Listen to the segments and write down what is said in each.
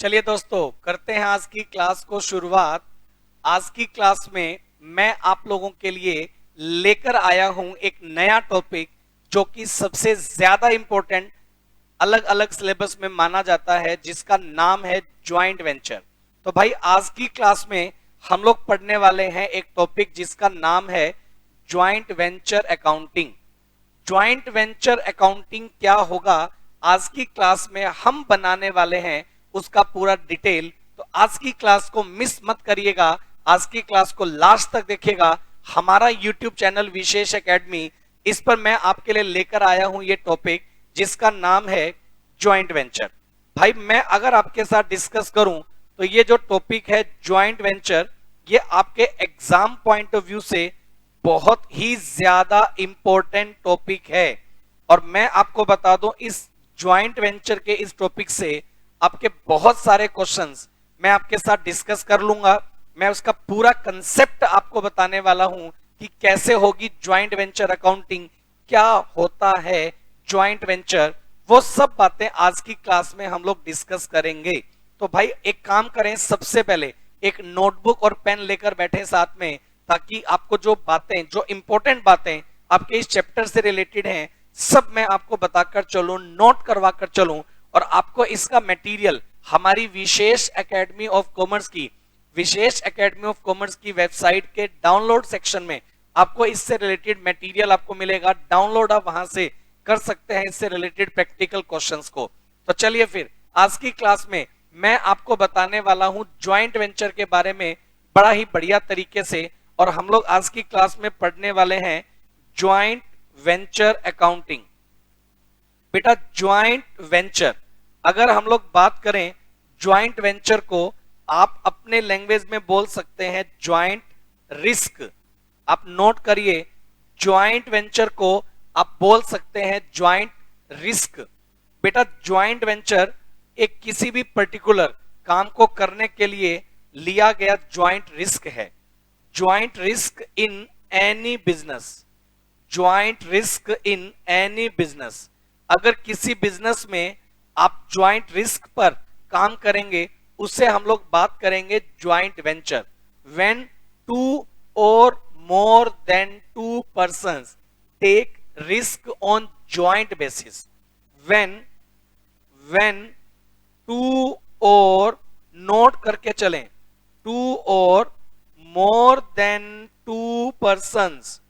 चलिए दोस्तों, करते हैं आज की क्लास को शुरुआत। आज की क्लास में मैं आप लोगों के लिए लेकर आया हूं एक नया टॉपिक, जो कि सबसे ज्यादा इंपॉर्टेंट अलग अलग सिलेबस में माना जाता है, जिसका नाम है ज्वाइंट वेंचर। तो भाई, आज की क्लास में हम लोग पढ़ने वाले हैं एक टॉपिक जिसका नाम है joint venture accounting. Joint venture accounting क्या होगा, आज की क्लास में हम बनाने वाले हैं उसका पूरा डिटेल। तो आज की क्लास को मिस मत करिएगा, आज की क्लास को लास्ट तक देखिएगा। हमारा यूट्यूब चैनल विशेष एकेडमी, इस पर मैं आपके लिए लेकर आया हूं ये टॉपिक जिसका नाम है ज्वाइंट वेंचर। भाई, मैं अगर आपके साथ डिस्कस करूं तो ये जो टॉपिक है ज्वाइंट वेंचर, ये आपके एग्जाम पॉइंट ऑफ व्यू से बहुत ही ज्यादा इंपॉर्टेंट टॉपिक है। और मैं आपको बता दूं, इस ज्वाइंट वेंचर के इस टॉपिक से आपके बहुत सारे क्वेश्चंस मैं आपके साथ डिस्कस कर लूंगा। मैं उसका पूरा कंसेप्ट आपको बताने वाला हूं कि कैसे होगी ज्वाइंट वेंचर अकाउंटिंग, क्या होता है ज्वाइंट वेंचर, वो सब बातें आज की क्लास में हम लोग डिस्कस करेंगे। तो भाई, एक काम करें, सबसे पहले एक नोटबुक और पेन लेकर बैठे साथ में, ताकि आपको जो बातें, जो इंपॉर्टेंट बातें आपके इस चैप्टर से रिलेटेड हैं, सब मैं आपको बताकर चलूं, नोट करवा कर चलूं। और आपको इसका मटेरियल हमारी विशेष एकेडमी ऑफ कॉमर्स की वेबसाइट के डाउनलोड सेक्शन में आपको इससे रिलेटेड मटेरियल आपको मिलेगा। डाउनलोड आप वहां से कर सकते हैं इससे रिलेटेड प्रैक्टिकल क्वेश्चंस को। तो चलिए फिर, आज की क्लास में मैं आपको बताने वाला हूं ज्वाइंट वेंचर के बारे में बड़ा ही बढ़िया तरीके से। और हम लोग आज की क्लास में पढ़ने वाले हैं ज्वाइंट वेंचर अकाउंटिंग। बेटा, ज्वाइंट वेंचर, अगर हम लोग बात करें ज्वाइंट वेंचर को, आप अपने लैंग्वेज में बोल सकते हैं ज्वाइंट रिस्क। आप नोट करिए, ज्वाइंट वेंचर को आप बोल सकते हैं ज्वाइंट रिस्क। बेटा, ज्वाइंट वेंचर एक किसी भी पर्टिकुलर काम को करने के लिए लिया गया ज्वाइंट रिस्क है। Joint risk in any business, joint risk in any business. अगर किसी बिजनेस में आप ज्वाइंट रिस्क पर काम करेंगे, उससे हम लोग बात करेंगे joint venture. When two or more than two persons take risk on joint basis. When two or, note करके चलें, टू और more than two persons,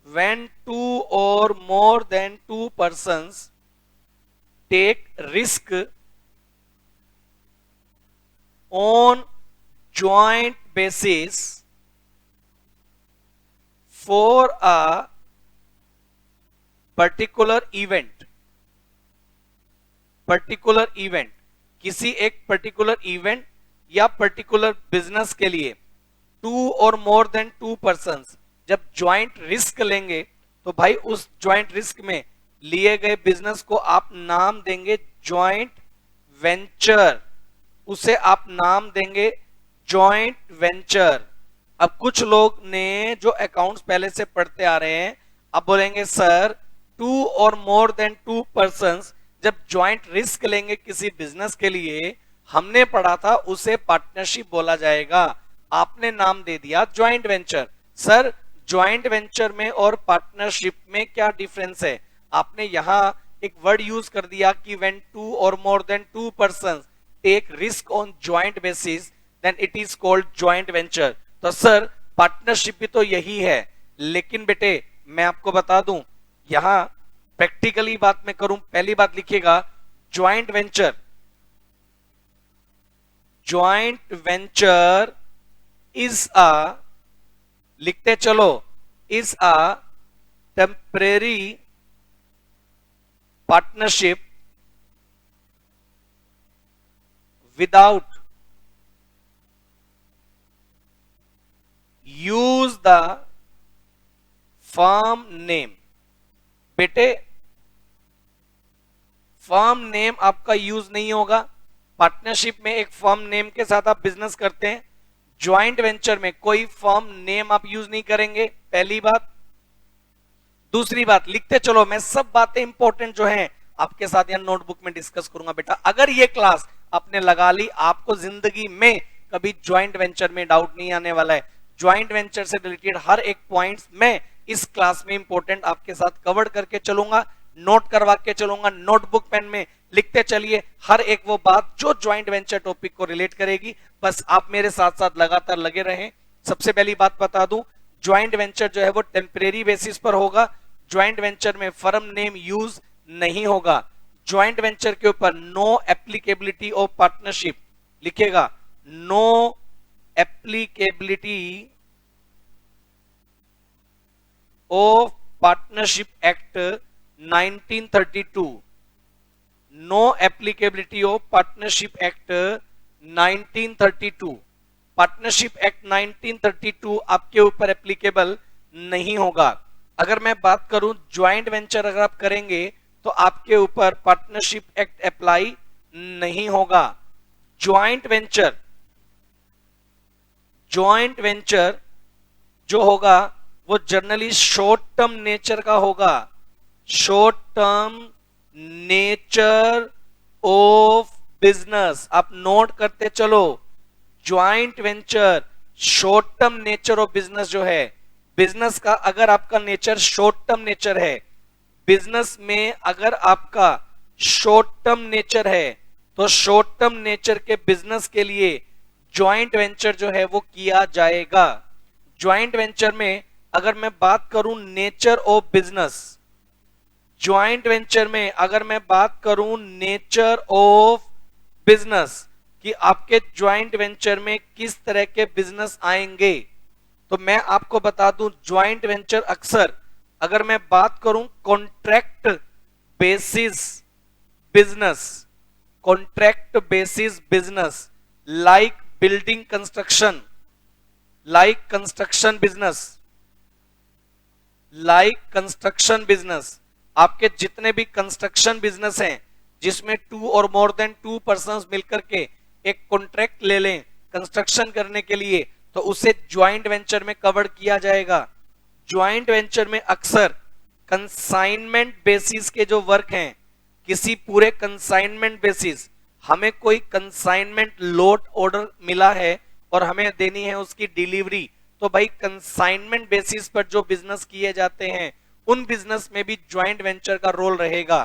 when two or more than two persons take risk on joint basis for a particular event, किसी एक particular event या particular business के लिए to or more than two persons जब joint risk लेंगे, तो भाई उस ज्वाइंट रिस्क में लिए गए बिजनेस को आप नाम देंगे ज्वाइंट वेंचर। उसे आप नाम देंगे ज्वाइंट वेंचर। अब कुछ लोग ने जो अकाउंट्स पहले से पढ़ते आ रहे हैं, अब बोलेंगे sir, to or more than two persons जब ज्वाइंट रिस्क लेंगे किसी बिजनेस के लिए, हमने पढ़ा था उसे पार्टनरशिप बोला जाएगा, आपने नाम दे दिया joint venture. Sir, joint venture में और पार्टनरशिप में क्या डिफरेंस है? आपने यहां एक वर्ड यूज कर दिया कि when two or more than two persons take risk on joint basis, then it is called joint venture. तो सर, पार्टनरशिप भी तो यही है। लेकिन बेटे, मैं आपको बता दूं, यहां प्रैक्टिकली बात मैं करूं, पहली बात लिखिएगा, ज्वाइंट वेंचर is a, लिखते चलो, is a temporary partnership without use the firm name। बेटे, फर्म नेम आपका यूज नहीं होगा। पार्टनरशिप में एक फर्म नेम के साथ आप बिजनेस करते हैं, ज्वाइंट वेंचर में कोई फर्म नेम आप यूज नहीं करेंगे, पहली बात। दूसरी बात, लिखते चलो, मैं सब बातें इंपॉर्टेंट जो हैं आपके साथ यहाँ नोटबुक में डिस्कस करूंगा। बेटा, अगर ये क्लास आपने लगा ली, आपको जिंदगी में कभी ज्वाइंट वेंचर में डाउट नहीं आने वाला है। ज्वाइंट वेंचर से रिलेटेड हर एक पॉइंट्स मैं इस क्लास में इंपॉर्टेंट आपके साथ कवर करके चलूंगा, नोट करवा के चलूंगा, नोटबुक पेन में लिखते चलिए हर एक वो बात जो ज्वाइंट वेंचर टॉपिक को रिलेट करेगी। बस आप मेरे साथ साथ लगातार लगे रहें। सबसे पहली बात बता दूं, ज्वाइंट वेंचर जो है वो टेम्परेरी बेसिस पर होगा। ज्वाइंट वेंचर में फर्म नेम यूज नहीं होगा। ज्वाइंट वेंचर के ऊपर नो एप्लीकेबिलिटी ऑफ पार्टनरशिप लिखेगा, no applicability of partnership act 1932, no applicability of partnership act 1932। Partnership act 1932 आपके ऊपर एप्लीकेबल नहीं होगा। अगर मैं बात करूं ज्वाइंट वेंचर अगर आप करेंगे तो आपके ऊपर पार्टनरशिप एक्ट अप्लाई नहीं होगा। ज्वाइंट वेंचर जो होगा वो जनरली शॉर्ट टर्म नेचर का होगा, short term nature of business. आप नोट करते चलो, joint venture short term nature of business जो है, बिजनेस का अगर आपका नेचर शॉर्ट टर्म नेचर है, बिजनेस में अगर आपका शॉर्ट टर्म नेचर है तो शॉर्ट टर्म नेचर के बिजनेस के लिए ज्वाइंट वेंचर जो है वो किया जाएगा। ज्वाइंट वेंचर में अगर मैं बात करूं nature of business, joint venture में अगर मैं बात करूं नेचर ऑफ बिजनेस कि आपके ज्वाइंट वेंचर में किस तरह के बिजनेस आएंगे, तो मैं आपको बता दूं ज्वाइंट वेंचर अक्सर अगर मैं बात करूं contract basis business, contract basis business like building construction, like construction business, like construction business, आपके जितने भी कंस्ट्रक्शन बिजनेस हैं जिसमें 2 और मोर देन 2 पर्संस मिलकर के एक कॉन्ट्रैक्ट ले लें कंस्ट्रक्शन करने के लिए, तो उसे ज्वाइंट वेंचर में कवर किया जाएगा। ज्वाइंट वेंचर में अक्सर कंसाइनमेंट बेसिस के जो वर्क हैं, किसी पूरे कंसाइनमेंट बेसिस, हमें कोई कंसाइनमेंट लोड ऑर्डर मिला है और हमें देनी है उसकी डिलीवरी, तो भाई कंसाइनमेंट बेसिस पर जो बिजनेस किए जाते हैं उन बिजनेस में भी ज्वाइंट वेंचर का रोल रहेगा।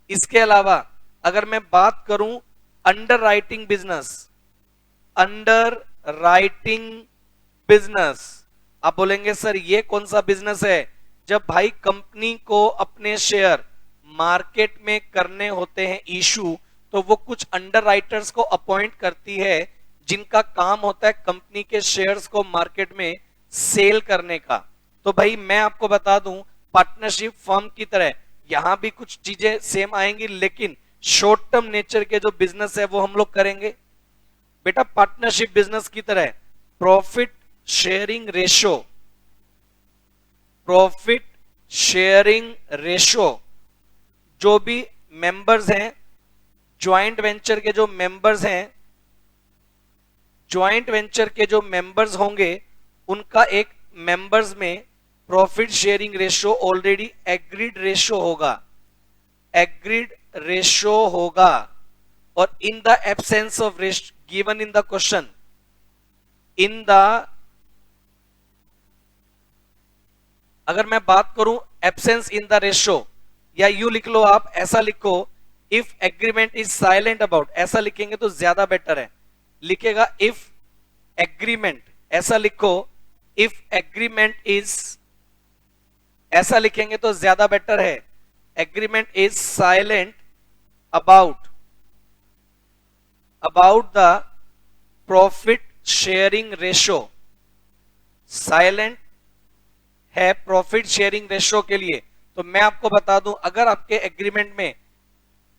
इसके अलावा अगर मैं बात करूं under writing business, under writing business, आप बोलेंगे सर ये कौन सा बिजनेस है? जब भाई कंपनी को अपने शेयर मार्केट में करने होते हैं इशू, तो वो कुछ अंडर राइटर्स को अपॉइंट करती है जिनका काम होता है कंपनी के शेयर्स को मार्केट में सेल करने का। तो भाई मैं आपको बता दूं पार्टनरशिप फर्म की तरह यहां भी कुछ चीजें सेम आएंगी, लेकिन शॉर्ट टर्म नेचर के जो बिजनेस है वो हम लोग करेंगे। बेटा पार्टनरशिप बिजनेस की तरह profit sharing ratio, profit sharing ratio, जो भी मेंबर्स हैं ज्वाइंट वेंचर के, जो मेंबर्स हैं ज्वाइंट वेंचर के जो मेंबर्स होंगे उनका एक मेंबर्स में profit sharing ratio already agreed ratio होगा, एग्रीड रेशो होगा। और in the absence of ratio given in the question, in the, अगर मैं बात करूं एब्सेंस इन द रेशो, या यू लिख लो, आप ऐसा लिखो if agreement is silent about, ऐसा लिखेंगे तो ज्यादा बेटर है, लिखेगा इफ एग्रीमेंट, ऐसा लिखो इफ एग्रीमेंट इज, ऐसा लिखेंगे तो ज्यादा बेटर है, agreement is silent about the profit sharing ratio, silent है प्रॉफिट शेयरिंग रेशो के लिए। तो मैं आपको बता दूं अगर आपके एग्रीमेंट में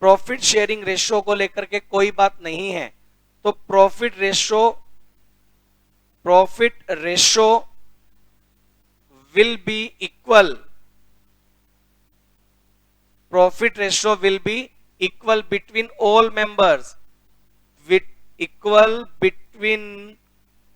प्रॉफिट शेयरिंग रेशो को लेकर के कोई बात नहीं है तो profit ratio will be equal, profit ratio will be equal between all members, equal between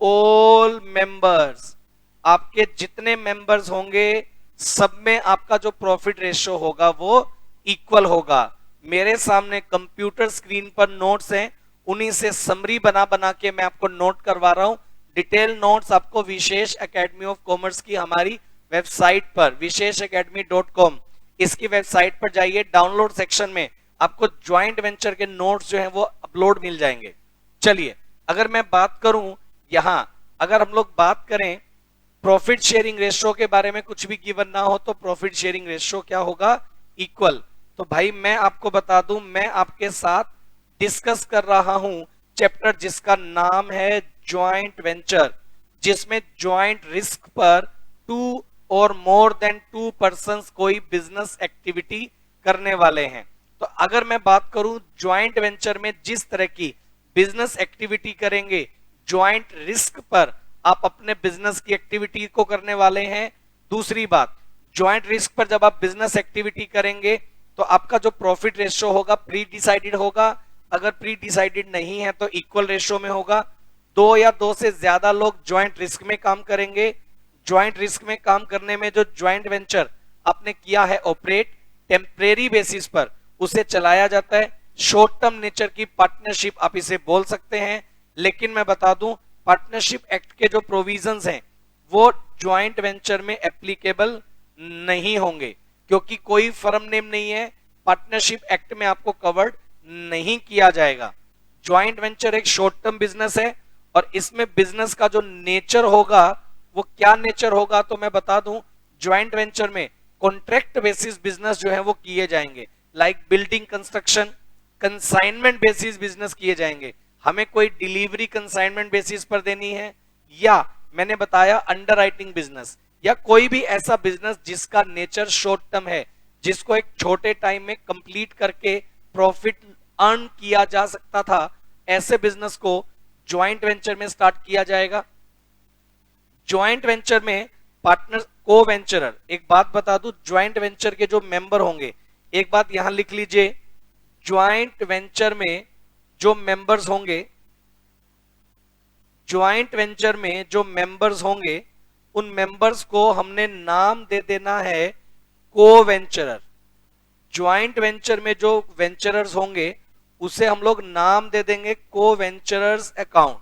all members, आपके जितने मेंबर्स होंगे सब में आपका जो प्रॉफिट रेशो होगा वो इक्वल होगा। मेरे सामने कंप्यूटर स्क्रीन पर नोट्स हैं, उन्हीं से समरी बना बना के मैं आपको नोट करवा रहा हूं। डिटेल नोट्स आपको विशेष एकेडमी ऑफ कॉमर्स की हमारी वेबसाइट पर visheshacademy.com इसकी वेबसाइट पर जाइए, डाउनलोड सेक्शन में आपको ज्वाइंट वेंचर के नोट्स जो हैं वो अपलोड मिल जाएंगे। चलिए, अगर मैं बात करूं यहां, अगर हम लोग बात करें प्रॉफिट शेयरिंग रेशियो के बारे में, कुछ भी गिवन ना हो तो प्रॉफिट शेयरिंग रेशियो क्या होगा, इक्वल। तो भाई मैं आपको बता दूं, मैं आपके साथ डिस्कस कर रहा हूं चैप्टर जिसका नाम है ज्वाइंट वेंचर, जिसमें ज्वाइंट रिस्क पर 2 और मोर देन 2 पर्संस कोई बिजनेस एक्टिविटी करने वाले हैं। तो अगर मैं बात करूं ज्वाइंट वेंचर में जिस तरह की बिजनेस एक्टिविटी करेंगे, ज्वाइंट रिस्क पर आप अपने बिजनेस की एक्टिविटी को करने वाले हैं। दूसरी बात, ज्वाइंट रिस्क पर जब आप बिजनेस एक्टिविटी करेंगे तो आपका जो प्रॉफिट रेशियो होगा प्री डिसाइडेड होगा, अगर प्री डिसाइडेड नहीं है तो इक्वल रेशियो में होगा। 2 या 2 से ज्यादा लोग ज्वाइंट रिस्क में काम करेंगे। ज्वाइंट रिस्क में काम करने में जो ज्वाइंट वेंचर आपने किया है ऑपरेट, टेम्परेरी बेसिस पर उसे चलाया जाता है। शॉर्ट टर्म नेचर की पार्टनरशिप आप इसे बोल सकते हैं, लेकिन मैं बता दूं पार्टनरशिप एक्ट के जो प्रोविजंस हैं वो ज्वाइंट वेंचर में एप्लीकेबल नहीं होंगे, क्योंकि कोई फर्म नेम नहीं है, पार्टनरशिप एक्ट में आपको कवर्ड नहीं किया जाएगा। ज्वाइंट वेंचर एक शॉर्ट टर्म बिजनेस है और इसमें बिजनेस का जो नेचर होगा वो क्या नेचर होगा, तो मैं बता दूं ज्वाइंट वेंचर में कॉन्ट्रैक्ट बेसिस बिजनेस जो है वो किए जाएंगे, like building construction, consignment basis business किए जाएंगे। हमें कोई डिलीवरी कंसाइनमेंट बेसिस पर देनी है, या मैंने बताया अंडरराइटिंग बिजनेस, या कोई भी ऐसा बिजनेस जिसका नेचर शॉर्ट टर्म है, जिसको एक छोटे टाइम में कंप्लीट करके प्रॉफिट अर्न किया जा सकता था, ऐसे बिजनेस को ज्वाइंट वेंचर में स्टार्ट किया जाएगा। ज्वाइंट वेंचर में पार्टनर को वेंचरर, एक बात बता दूं, ज्वाइंट वेंचर के जो मेंबर होंगे, एक बात यहां लिख लीजिए, ज्वाइंट वेंचर में जो मेंबर्स होंगे, ज्वाइंट वेंचर में जो मेंबर्स होंगे उन मेंबर्स को हमने नाम दे देना है को वेंचरर। ज्वाइंट वेंचर में जो वेंचरर्स होंगे उसे हम लोग नाम दे देंगे को वेंचरर्स अकाउंट।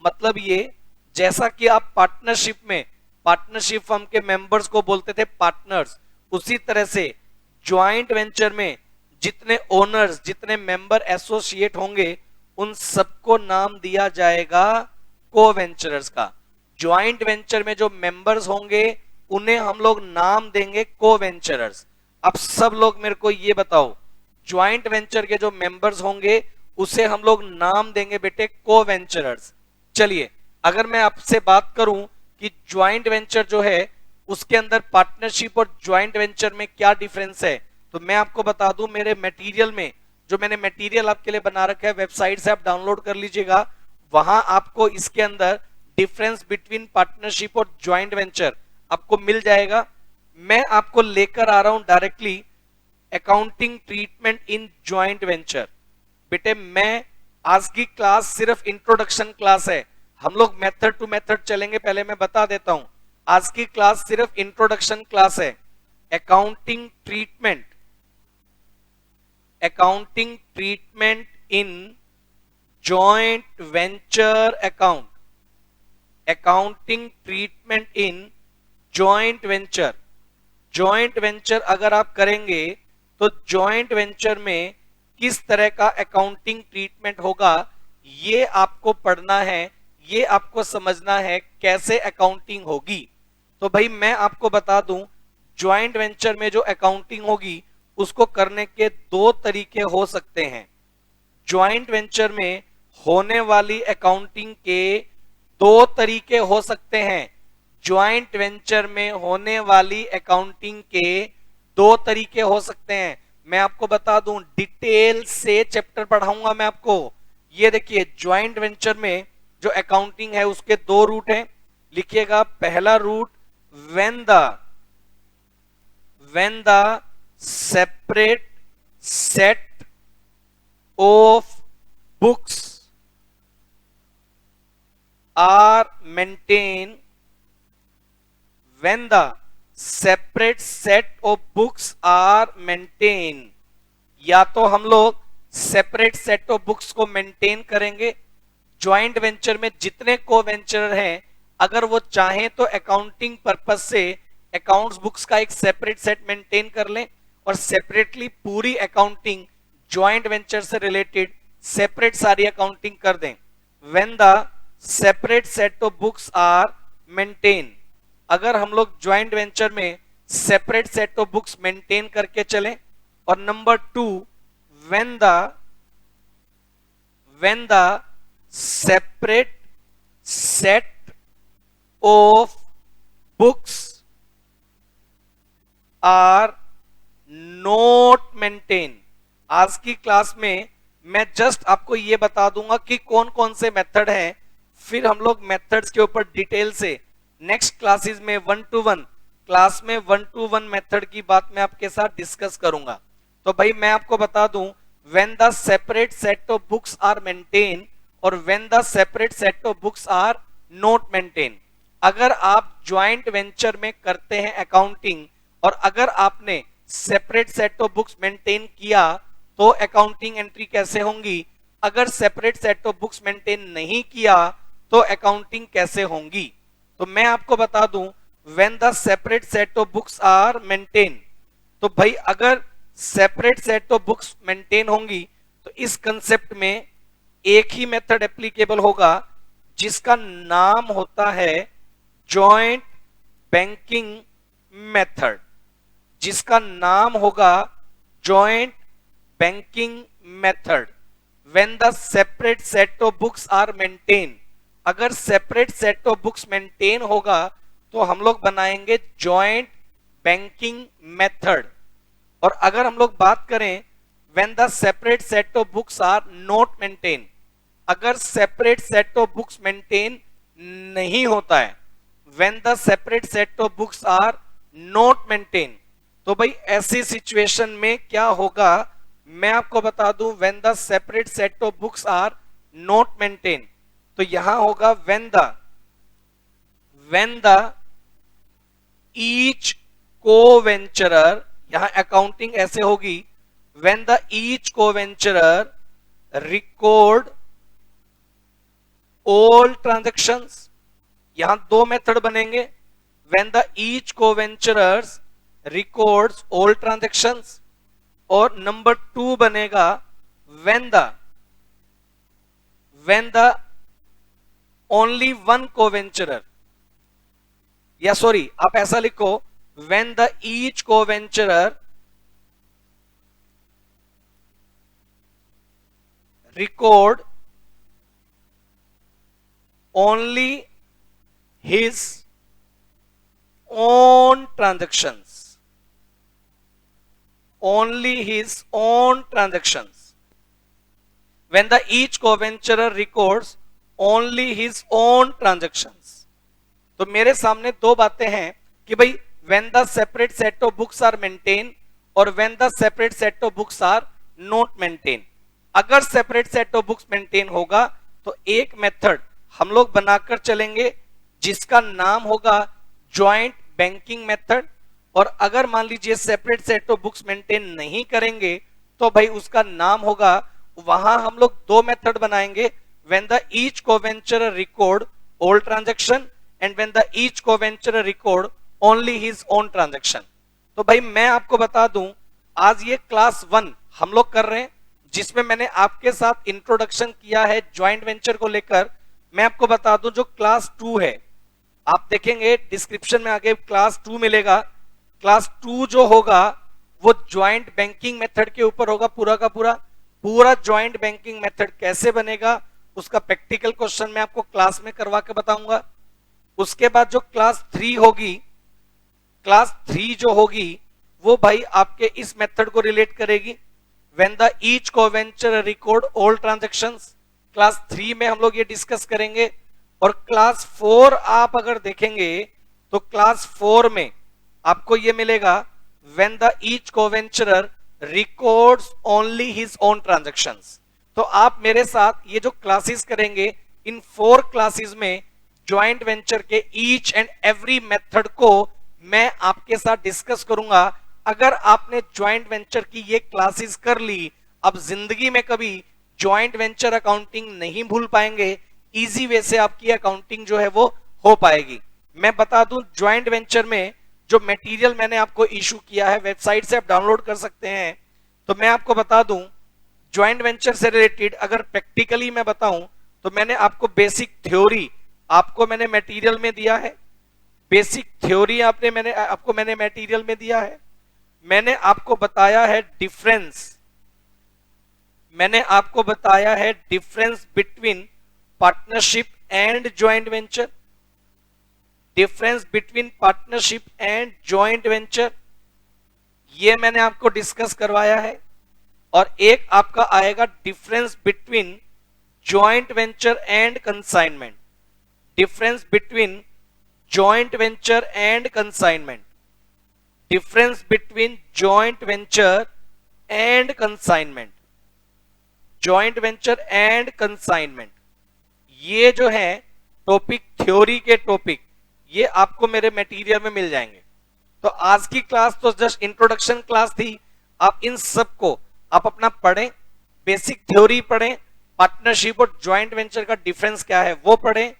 मतलब ये, जैसा कि आप पार्टनरशिप में पार्टनरशिप फर्म के मेंबर्स को बोलते थे पार्टनर्स, उसी तरह से ज्वाइंट वेंचर में जितने ओनर्स, जितने मेंबर एसोसिएट होंगे उन सबको नाम दिया जाएगा को वेंचरर्स का। ज्वाइंट वेंचर में जो मेंबर्स होंगे उन्हें हम लोग नाम देंगे को वेंचरर्स। अब सब लोग मेरे को ये बताओ, ज्वाइंट वेंचर के जो मेंबर्स होंगे उसे हम लोग नाम देंगे बेटे को वेंचरर्स। चलिए, अगर मैं आपसे बात करूं कि ज्वाइंट वेंचर जो है उसके अंदर पार्टनरशिप और ज्वाइंट वेंचर में क्या डिफरेंस है, तो मैं आपको बता दूं, मेरे मटेरियल में जो मैंने मटेरियल आपके लिए बना रखा है, वेबसाइट से आप डाउनलोड कर लीजिएगा, वहां आपको इसके अंदर डिफरेंस बिटवीन पार्टनरशिप और ज्वाइंट वेंचर आपको मिल जाएगा। मैं आपको लेकर आ रहा हूं डायरेक्टली अकाउंटिंग ट्रीटमेंट इन ज्वाइंट वेंचर। बेटे मैं आज की क्लास सिर्फ इंट्रोडक्शन क्लास है, हम लोग मेथड टू मेथड चलेंगे। पहले मैं बता देता हूं, आज की क्लास सिर्फ इंट्रोडक्शन क्लास है। Accounting treatment, accounting treatment in joint venture account, accounting treatment in joint venture. Joint venture अगर आप करेंगे तो जॉइंट वेंचर में किस तरह का अकाउंटिंग ट्रीटमेंट होगा ये आपको पढ़ना है, ये आपको समझना है कैसे अकाउंटिंग होगी। तो भाई मैं आपको बता दूं, जॉइंट वेंचर में जो अकाउंटिंग होगी उसको करने के 2 तरीके हो सकते हैं। जॉइंट वेंचर में होने वाली अकाउंटिंग के 2 तरीके हो सकते हैं। ज्वाइंट वेंचर में होने वाली अकाउंटिंग के 2 तरीके हो सकते हैं। मैं आपको बता दूं, डिटेल से चैप्टर पढ़ाऊंगा मैं आपको। ये देखिए, ज्वाइंट वेंचर में जो अकाउंटिंग है उसके 2 रूट हैं, लिखिएगा। पहला route, when the separate set of books are maintain, when the separate set of books are maintained। या तो हम लोग सेपरेट सेट ऑफ बुक्स को मेंटेन करेंगे। ज्वाइंट वेंचर में जितने को वेंचर हैं, अगर वो चाहें तो अकाउंटिंग पर्पस से अकाउंट्स बुक्स का एक सेपरेट सेट मेंटेन कर लें और सेपरेटली पूरी अकाउंटिंग ज्वाइंट वेंचर से रिलेटेड सेपरेट सारी अकाउंटिंग कर दें। When the separate set of books are maintain, अगर हम लोग ज्वाइंट वेंचर में separate set of books maintain करके चलें। और number 2, when the separate set of books are not maintain. आज की क्लास में मैं जस्ट आपको ये बता दूंगा कि कौन कौन से मेथड हैं, फिर हम लोग मेथड्स के ऊपर डिटेल से नेक्स्ट क्लासेस में 1-to-1 क्लास में 1-to-1 मेथड की बात मैं आपके साथ डिस्कस करूंगा। तो भाई मैं आपको बता दूं, when the separate set of books are maintain और when the separate set of books are not maintain. अगर आप ज्वाइंट वेंचर में करते हैं अकाउंटिंग और अगर आपने separate set of books maintain किया तो अकाउंटिंग एंट्री कैसे होंगी, अगर separate set of books maintain नहीं किया तो अकाउंटिंग कैसे होंगी। तो मैं आपको बता दूं, when the separate set of books are maintain, तो भाई अगर separate set of books maintain होंगी तो इस कंसेप्ट में एक ही मेथड एप्लीकेबल होगा जिसका नाम होता है जॉइंट बैंकिंग मेथड, जिसका नाम होगा joint banking method. When the separate set of books are maintain, अगर separate set of books maintain होगा तो हम लोग बनाएंगे जॉइंट बैंकिंग मेथड। और अगर हम लोग बात करें when the separate set of books are not maintain, अगर separate set of books maintain नहीं होता है, when the separate set of books are not maintain, तो भाई ऐसी सिचुएशन में क्या होगा मैं आपको बता दूं। When the separate set of books are not maintain, तो यहां होगा व्हेन द ईच को-वेंचरर, यहां अकाउंटिंग ऐसे होगी, when the each co-venturer record all transactions, यहां दो मेथड बनेंगे, when the each co-venturers records all transactions, और नंबर 2 बनेगा when the only one co-venturer, या सॉरी आप ऐसा लिखो, when the each co-venturer record only his own transactions, only his own transactions, when the each co-venturer records only his own transactions। तो मेरे सामने दो बातें हैं कि भाई when the separate set of books are maintained और when the separate set of books are not maintained। अगर separate set of books maintain होगा तो एक मेथड हम लोग बनाकर चलेंगे जिसका नाम होगा ज्वाइंट बैंकिंग मेथड, और अगर मान लीजिए separate set of books maintain नहीं करेंगे तो भाई उसका नाम होगा, वहां हम लोग दो मेथड बनाएंगे, when the each co-venturer record all transaction and when the each co-venturer record only his own transaction. तो भाई मैं आपको बता दूं, आज ये क्लास 1 हम लोग कर रहे हैं जिसमें मैंने आपके साथ इंट्रोडक्शन किया है ज्वाइंट वेंचर को लेकर। मैं आपको बता दूं जो क्लास 2 है, आप देखेंगे डिस्क्रिप्शन में आगे क्लास 2 मिलेगा, क्लास 2 जो होगा वो ज्वाइंट बैंकिंग मेथड के ऊपर होगा, पूरा का पूरा ज्वाइंट बैंकिंग मेथड कैसे बनेगा उसका प्रैक्टिकल क्वेश्चन मैं आपको क्लास में करवा के बताऊंगा। उसके बाद जो क्लास 3 होगी, क्लास 3 जो होगी वो भाई आपके इस मेथड को रिलेट करेगी, when the each co-venturer record all transactions. Class 3 में हम लोग ये डिस्कस करेंगे। और क्लास 4 आप अगर देखेंगे तो क्लास 4 में आपको ये मिलेगा, when the each co-venturer records only his own transactions. तो आप मेरे साथ ये जो क्लासेस करेंगे, इन 4 क्लासेस में ज्वाइंट वेंचर के ईच एंड एवरी मेथड को मैं आपके साथ डिस्कस करूंगा। अगर आपने ज्वाइंट वेंचर की ये क्लासेस कर ली, अब जिंदगी में कभी जॉइंट वेंचर अकाउंटिंग नहीं भूल पाएंगे, इजी वे से आपकी अकाउंटिंग जो है वो हो पाएगी। मैं बता दूं, जॉइंट वेंचर में जो मटेरियल मैंने आपको इशू किया है, वेबसाइट से आप डाउनलोड कर सकते हैं। तो मैं आपको बता दूं, जॉइंट वेंचर से रिलेटेड अगर प्रैक्टिकली मैं बताऊं तो मैंने आपको बेसिक थ्योरी आपको मैंने मटेरियल में दिया है। बेसिक थ्योरी मैंने मटेरियल में दिया है। मैंने आपको बताया है difference between partnership and joint venture. Difference between partnership and joint venture ये मैंने आपको डिस्कस करवाया है। और एक आपका आएगा difference between joint venture and consignment. Difference between joint venture and consignment. Difference between joint venture and consignment. Joint venture and consignment ये जो है टॉपिक, थ्योरी के टॉपिक, ये आपको मेरे मटेरियल में मिल जाएंगे। तो आज की क्लास तो जस्ट इंट्रोडक्शन क्लास थी। आप इन सब को आप अपना पढ़ें, बेसिक थ्योरी पढ़ें, पार्टनरशिप और जॉइंट वेंचर का डिफरेंस क्या है वो पढ़ें,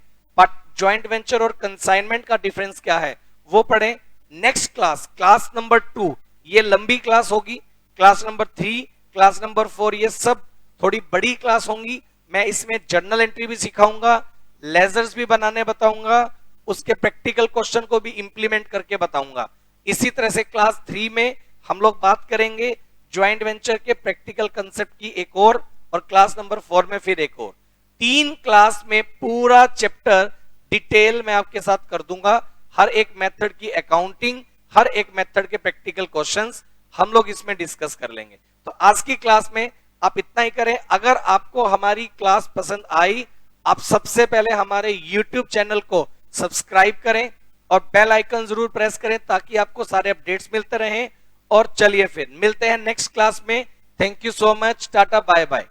जॉइंट वेंचर और कंसाइनमेंट का डिफरेंस क्या है वो पढ़ें। नेक्स्ट क्लास नंबर 2 ये लंबी क्लास होगी। क्लास नंबर 3, क्लास नंबर 4 ये सब थोड़ी बड़ी क्लास होंगी। मैं इसमें जर्नल एंट्री भी सिखाऊंगा, लेजर्स भी बनाने बताऊंगा, उसके प्रैक्टिकल क्वेश्चन को भी इंप्लीमेंट करके बताऊंगा। इसी तरह से क्लास 3 में हम लोग बात करेंगे जॉइंट वेंचर के प्रैक्टिकल कंसेप्ट की एक और क्लास नंबर 4 में फिर एक और। 3 क्लास में पूरा चैप्टर डिटेल में आपके साथ कर दूंगा। हर एक मेथड की अकाउंटिंग, हर एक मेथड के प्रैक्टिकल क्वेश्चंस हम लोग इसमें डिस्कस कर लेंगे। तो आज की क्लास में आप इतना ही करें। अगर आपको हमारी क्लास पसंद आई, आप सबसे पहले हमारे YouTube चैनल को सब्सक्राइब करें और बेल आइकन जरूर प्रेस करें ताकि आपको सारे अपडेट्स मिलते रहें। और चलिए फिर मिलते हैं नेक्स्ट क्लास में। Thank you so much, tata bye bye.